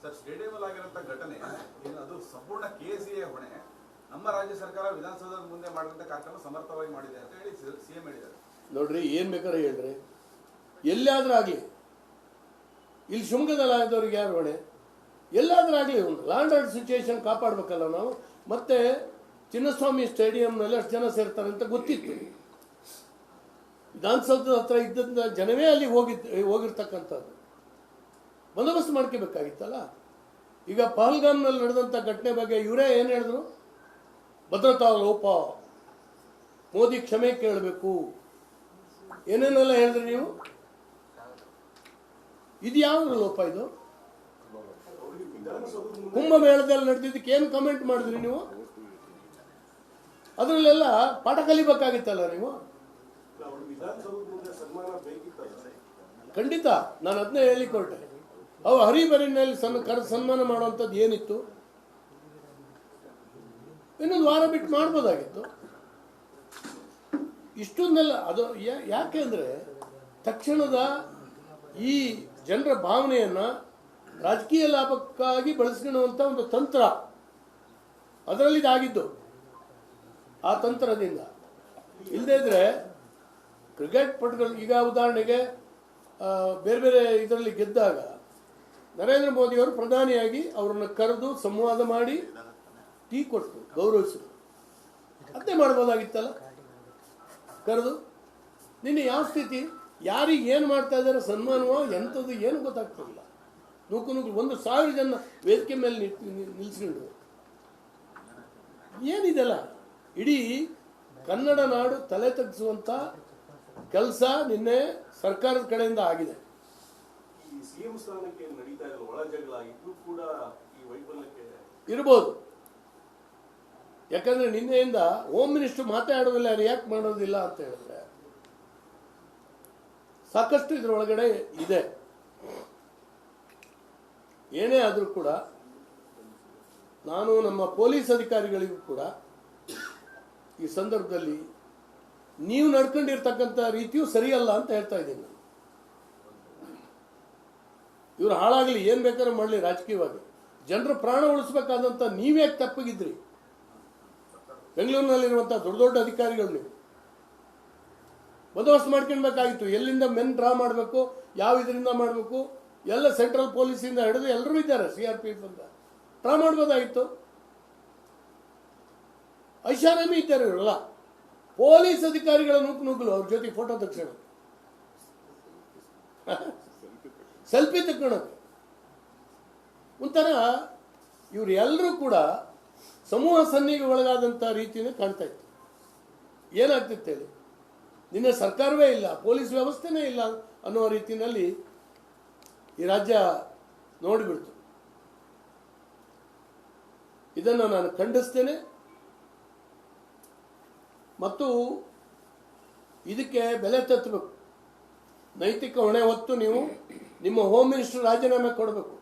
Sir, stadium ಅಲ್ಲಿ ಆಗಿರುವಂತಹ ಘಟನೆ ಏನು ಅದು ಸಂಪೂರ್ಣ ಕೆಸಿಎ ಹೊಣೆ. ನಮ್ಮ ರಾಜ್ಯ ಸರ್ಕಾರ ವಿಧಾನಸೌಧದ ಮುಂದೆ ಮಾಡುವಂತ ಕಾರ್ಯಕ್ರಮ ಸಮರ್ಥವಾಗಿ ಮಾಡಿದೆ ಅಂತ ಹೇಳಿ ಸಿಎಂ ಹೇಳಿದ್ದಾರೆ. ನೋಡ್ರಿ, ಏನ್ ಬೇಕಾದ್ರೆ ಹೇಳ್ರಿ, ಎಲ್ಲಾದ್ರೂ ಆಗ್ಲಿ, ಇಲ್ಲಿ ಶಿವಮೊಗ್ಗದಲ್ಲಿ ಆದವ್ರಿಗೆ ಯಾರು ಹೊಣೆ? ಎಲ್ಲಾದ್ರೂ ಆಗಲಿ ಒಂದು ಲ್ಯಾಂಡ್ ಆರ್ಡರ್ ಸಿಚುಯೇಷನ್ ಕಾಪಾಡಬೇಕಲ್ಲ ನಾವು. ಮತ್ತೆ ಚಿನ್ನಸ್ವಾಮಿ ಸ್ಟೇಡಿಯಂನಲ್ಲಿ ಅಷ್ಟು ಜನ ಸೇರ್ತಾರೆ ಅಂತ ಗೊತ್ತಿತ್ತು. ವಿಧಾನಸೌಧದ ಹತ್ರ ಇದ್ದಂಥ ಜನವೇ ಅಲ್ಲಿ ಹೋಗಿರ್ತಕ್ಕಂಥದ್ದು. ಬಂದೋಬಸ್ತ್ ಮಾಡ್ಕೋಬೇಕಾಗಿತ್ತಲ್ಲ. ಈಗ ಪಹಲ್ಗಾಮ್ನಲ್ಲಿ ನಡೆದಂಥ ಘಟನೆ ಬಗ್ಗೆ ಇವರೇ ಏನು ಹೇಳಿದ್ರು? ಭದ್ರತಾ ಲೋಪ, ಮೋದಿ ಕ್ಷಮೆ ಕೇಳಬೇಕು, ಏನೇನೆಲ್ಲ ಹೇಳಿದ್ರಿ ನೀವು? ಇದು ಯಾವ ಲೋಪ ಇದು? ಕುಂಭಮೇಳದಲ್ಲಿ ನಡೆದಿದ್ದಕ್ಕೆ ಏನು ಕಮೆಂಟ್ ಮಾಡಿದ್ರಿ ನೀವು? ಅದರಲ್ಲೆಲ್ಲ ಪಾಠ ಕಲಿಬೇಕಾಗಿತ್ತಲ್ಲ ನೀವು. ಖಂಡಿತ, ನಾನು ಅದನ್ನೇ ಹೇಳಿಕೊಟ್ಟೆ. ಅವು ಹರಿಬರಿನಲ್ಲಿ ಸನ್ಮಾನ ಮಾಡುವಂಥದ್ದು ಏನಿತ್ತು? ಇನ್ನೊಂದು ವಾರ ಬಿಟ್ಟು ಮಾಡ್ಬೋದಾಗಿತ್ತು. ಇಷ್ಟೊಂದೆಲ್ಲ ಅದು ಯಾಕೆ ಅಂದರೆ ತಕ್ಷಣದ ಈ ಜನರ ಭಾವನೆಯನ್ನು ರಾಜಕೀಯ ಲಾಭಕ್ಕಾಗಿ ಬಳಸ್ಕೊಳ್ಳುವಂಥ ಒಂದು ತಂತ್ರ ಅದರಲ್ಲಿ ಇದಾಗಿದ್ದು. ಆ ತಂತ್ರದಿಂದ ಇಲ್ಲದೇ ಇದ್ರೆ ಕ್ರಿಕೆಟ್ ಪಟುಗಳು, ಈಗ ಉದಾಹರಣೆಗೆ ಬೇರೆ ಬೇರೆ ಇದರಲ್ಲಿ ಗೆದ್ದಾಗ ನರೇಂದ್ರ ಮೋದಿಯವರು ಪ್ರಧಾನಿಯಾಗಿ ಅವರನ್ನು ಕರೆದು ಸಂವಾದ ಮಾಡಿ ಟೀ ಕೊಟ್ಟು ಗೌರವಿಸಿದ್ರು. ಅದೇ ಮಾಡ್ಬೋದಾಗಿತ್ತಲ್ಲ ಕರೆದು. ನಿನ್ನೆ ಯಾವ ಸ್ಥಿತಿ, ಯಾರಿಗೆ ಏನು ಮಾಡ್ತಾ ಇದ್ದಾರೆ, ಸನ್ಮಾನವೋ ಎಂಥದ್ದು ಏನು ಗೊತ್ತಾಗ್ತಿಲ್ಲ. ನೂಕು 1,000 ಜನ ವೇದಿಕೆ ಮೇಲೆ ನಿಲ್ಲಿಸ್ಕೊಂಡು ಏನಿದೆಲ್ಲ? ಇಡೀ ಕನ್ನಡ ನಾಡು ತಲೆ ತಗ್ಗಿಸುವಂಥ ಕೆಲಸ ನಿನ್ನೆ ಸರ್ಕಾರದ ಕಡೆಯಿಂದ ಆಗಿದೆ. ಇರ್ಬೋದು, ಯಾಕಂದ್ರೆ ನಿನ್ನೆಯಿಂದ ಹೋಮ್ ಮಿನಿಸ್ಟರ್ ಮಾತಾಡೋದಿಲ್ಲ, ರಿಯಾಕ್ಟ್ ಮಾಡೋದಿಲ್ಲ ಅಂತ ಹೇಳಿದ್ರೆ ಸಾಕಷ್ಟು ಇದರೊಳಗಡೆ ಇದೆ. ಏನೇ ಆದರೂ ಕೂಡ ನಾನು ನಮ್ಮ ಪೊಲೀಸ್ ಅಧಿಕಾರಿಗಳಿಗೂ ಕೂಡ ಈ ಸಂದರ್ಭದಲ್ಲಿ ನೀವು ನಡ್ಕೊಂಡಿರ್ತಕ್ಕಂಥ ರೀತಿಯೂ ಸರಿಯಲ್ಲ ಅಂತ ಹೇಳ್ತಾ ಇದ್ದೀನಿ. ನಾನು ಇವರು ಹಾಳಾಗಲಿ, ಏನು ಬೇಕಾದ್ರೂ ಮಾಡಲಿ ರಾಜಕೀಯವಾಗಿ, ಜನರ ಪ್ರಾಣ ಉಳಿಸ್ಬೇಕಾದಂಥ ನೀವ್ಯಾಕೆ ತಪ್ಪಗಿದ್ರಿ? ಬೆಂಗಳೂರಿನಲ್ಲಿರುವಂಥ ದೊಡ್ಡ ದೊಡ್ಡ ಅಧಿಕಾರಿಗಳು ನೀವು ಬಂದೋಬಸ್ತ್ ಮಾಡ್ಕೊಳ್ಬೇಕಾಗಿತ್ತು. ಎಲ್ಲಿಂದ ಮೆನ್ ಡ್ರಾ ಮಾಡಬೇಕು, ಯಾವ ಇದರಿಂದ ಮಾಡಬೇಕು, ಎಲ್ಲ ಸೆಂಟ್ರಲ್ ಪೊಲೀಸಿಂದ ಹಿಡಿದು ಎಲ್ಲರೂ ಇದ್ದಾರೆ, CRPF ಅಂತ ಡ್ರಾ ಮಾಡ್ಬೋದಾಗಿತ್ತು. ಐಷಾರಾಮಿ ಇದ್ದಾರೆ ಇವರೆಲ್ಲ ಪೊಲೀಸ್ ಅಧಿಕಾರಿಗಳ ನುಗ್ಗಲು ಅವ್ರ ಜೊತೆ ಫೋಟೋ ತಕ್ಷಣ ಸೆಲ್ಫಿ ತಗೊಳಕ್ಕೆ ಒಂಥರ ಇವ್ರು ಎಲ್ಲರೂ ಕೂಡ ಸಮೂಹ ಸನ್ನಿಗೆ ಒಳಗಾದಂಥ ರೀತಿಯೇ ಕಾಣ್ತಾ ಇತ್ತು. ಏನಾಗ್ತಿತ್ತು ಹೇಳಿ? ನಿನ್ನೆ ಸರ್ಕಾರವೇ ಇಲ್ಲ, ಪೊಲೀಸ್ ವ್ಯವಸ್ಥೆನೇ ಇಲ್ಲ ಅನ್ನೋ ರೀತಿಯಲ್ಲಿ ಈ ರಾಜ್ಯ ನೋಡಿಬಿಡ್ತು. ಇದನ್ನು ನಾನು ಖಂಡಿಸ್ತೇನೆ. ಮತ್ತು ಇದಕ್ಕೆ ಬೆಲೆ ತತ್ತಬೇಕು. ನೈತಿಕ ಹೊಣೆ ಹೊತ್ತು ನೀವು ನಿಮ್ಮ ಹೋಮ್ ಮಿನಿಸ್ಟರ್ ರಾಜೀನಾಮೆ ಕೊಡಬೇಕು.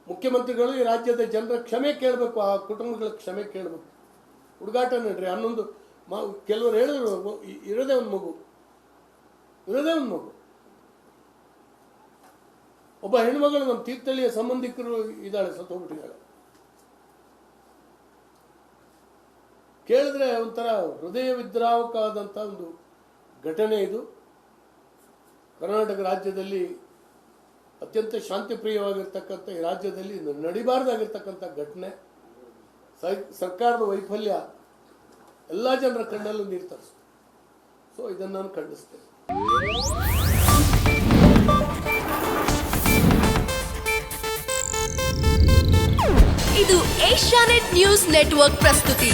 ಮುಖ್ಯಮಂತ್ರಿಗಳು ಈ ರಾಜ್ಯದ ಜನರ ಕ್ಷಮೆ ಕೇಳಬೇಕು, ಆ ಕುಟುಂಬಗಳ ಕ್ಷಮೆ ಕೇಳಬೇಕು. ಹುಡುಗಾಟ ನಡ್ರಿ. 11 ಕೆಲವರು ಹೇಳಿದ್ರು ಇರೋದೇ ಒಂದು ಮಗು. ಒಬ್ಬ ಹೆಣ್ಮಗಳು ನಮ್ಮ ತೀರ್ಥಹಳ್ಳಿಯ ಸಂಬಂಧಿಕರು ಇದ್ದಾಳೆ, ಸತ್ತೋಗ್ಬಿಟ್ಟಿದ್ದಾಳೆ. ಕೇಳಿದ್ರೆ ಒಂಥರ ಹೃದಯ ವಿದ್ರಾವಕವಾದಂಥ ಒಂದು ಘಟನೆ ಇದು. ಕರ್ನಾಟಕ ರಾಜ್ಯದಲ್ಲಿ ಅತ್ಯಂತ ಶಾಂತಿಪ್ರಿಯವಾಗಿರ್ತಕ್ಕಂಥ ಈ ರಾಜ್ಯದಲ್ಲಿ ನಡಿಬಾರ್ದಾಗಿರ್ತಕ್ಕಂಥ ಘಟನೆ. ಸರ್ಕಾರದ ವೈಫಲ್ಯ ಎಲ್ಲ ಜನರ ಕಣ್ಣಲ್ಲೂ ನೀರು ತರಿಸ್ತು. ಸೊ ಇದನ್ನು ನಾನು ಖಂಡಿಸ್ತೇನೆ. ಇದು ಏಷ್ಯಾನೆಟ್ ನ್ಯೂಸ್ ನೆಟ್ವರ್ಕ್ ಪ್ರಸ್ತುತಿ.